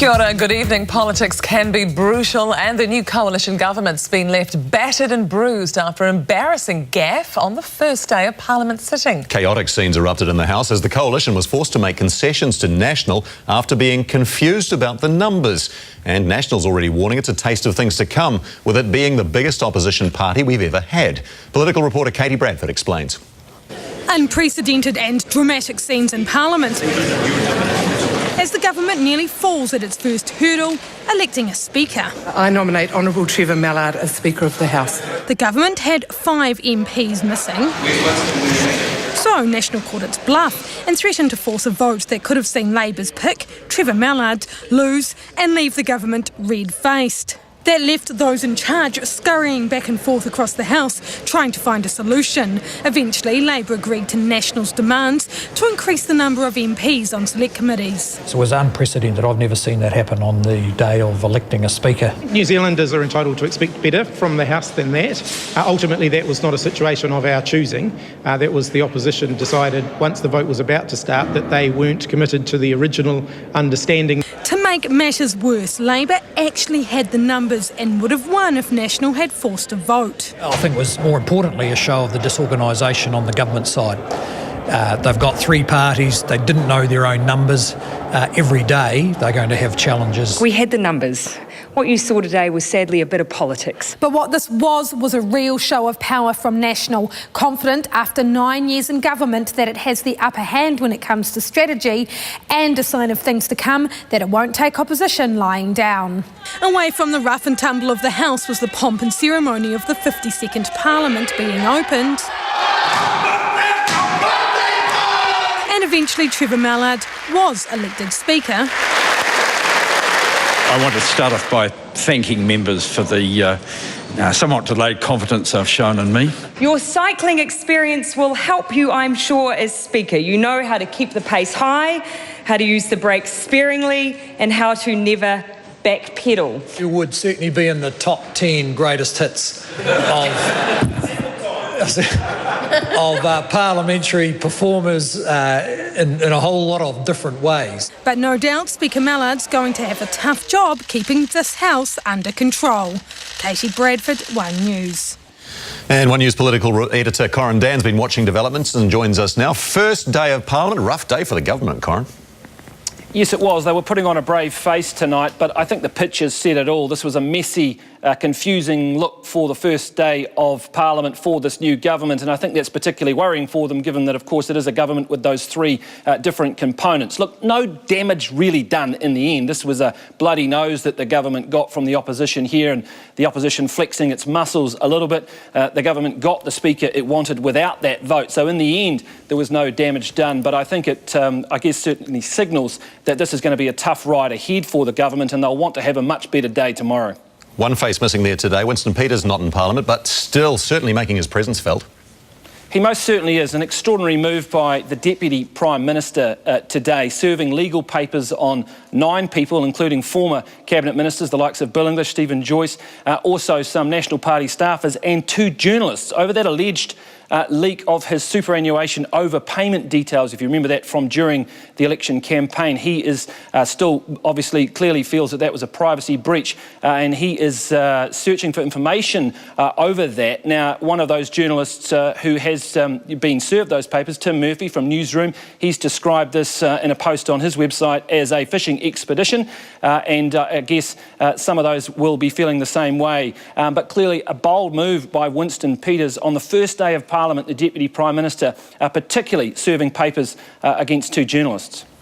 Kia ora, good evening. Politics can be brutal and the new coalition government's been left battered and bruised after an embarrassing gaffe on the first day of Parliament sitting. Chaotic scenes erupted in the House as the coalition was forced to make concessions to National after being confused about the numbers. And National's already warning it's a taste of things to come, with it being the biggest opposition party we've ever had. Political reporter Katie Bradford explains. Unprecedented and dramatic scenes in Parliament as the government nearly falls at its first hurdle, electing a speaker. I nominate Honourable Trevor Mallard as Speaker of the House. The government had 5 MPs missing, so National called its bluff and threatened to force a vote that could have seen Labour's pick, Trevor Mallard, lose and leave the government red-faced. That left those in charge scurrying back and forth across the House, trying to find a solution. Eventually, Labour agreed to National's demands to increase the number of MPs on select committees. So it was unprecedented. I've never seen that happen on the day of electing a speaker. New Zealanders are entitled to expect better from the House than that. Ultimately, that was not a situation of our choosing. That was the opposition decided, once the vote was about to start, that they weren't committed to the original understanding. To make matters worse, Labour actually had the numbers and would have won if National had forced a vote. I think it was more importantly a show of the disorganisation on the government side. They've got 3 parties, they didn't know their own numbers. Every day they're going to have challenges. We had the numbers. What you saw today was sadly a bit of politics. But what this was a real show of power from National, confident after 9 years in government that it has the upper hand when it comes to strategy, and a sign of things to come that it won't take opposition lying down. Away from the rough and tumble of the House was the pomp and ceremony of the 52nd Parliament being opened. And eventually Trevor Mallard was elected Speaker. I want to start off by thanking members for the somewhat delayed confidence they've shown in me. Your cycling experience will help you, I'm sure, as Speaker. You know how to keep the pace high, how to use the brakes sparingly, and how to never backpedal. You would certainly be in the top 10 greatest hits of parliamentary performers in a whole lot of different ways. But no doubt Speaker Mallard's going to have a tough job keeping this House under control. Katie Bradford, One News. And One News political editor Corin Dan's been watching developments and joins us now. First day of Parliament, rough day for the government, Corin. Yes, it was. They were putting on a brave face tonight, but I think the pictures said it all. This was a messy, confusing look for the first day of Parliament for this new government, and I think that's particularly worrying for them, given that, of course, it is a government with those 3 different components. Look, no damage really done in the end. This was a bloody nose that the government got from the opposition here, and the opposition flexing its muscles a little bit. The government got the Speaker it wanted without that vote. So in the end, there was no damage done, but I think it, I guess, certainly signals that this is going to be a tough ride ahead for the government, and they'll want to have a much better day tomorrow. One face missing there today. Winston Peters not in Parliament, but still certainly making his presence felt. He most certainly is. An extraordinary move by the Deputy Prime Minister today, serving legal papers on 9 people, including former Cabinet Ministers, the likes of Bill English, Stephen Joyce, also some National Party staffers and 2 journalists over that alleged leak of his superannuation overpayment details. If you remember that from during the election campaign, he is still obviously clearly feels that that was a privacy breach, and he is searching for information over that. Now, one of those journalists who has been served those papers, Tim Murphy from Newsroom, he's described this in a post on his website as a fishing expedition, and I guess some of those will be feeling the same way. But clearly a bold move by Winston Peters on the first day of Parliament, the Deputy Prime Minister, particularly serving papers against 2 journalists.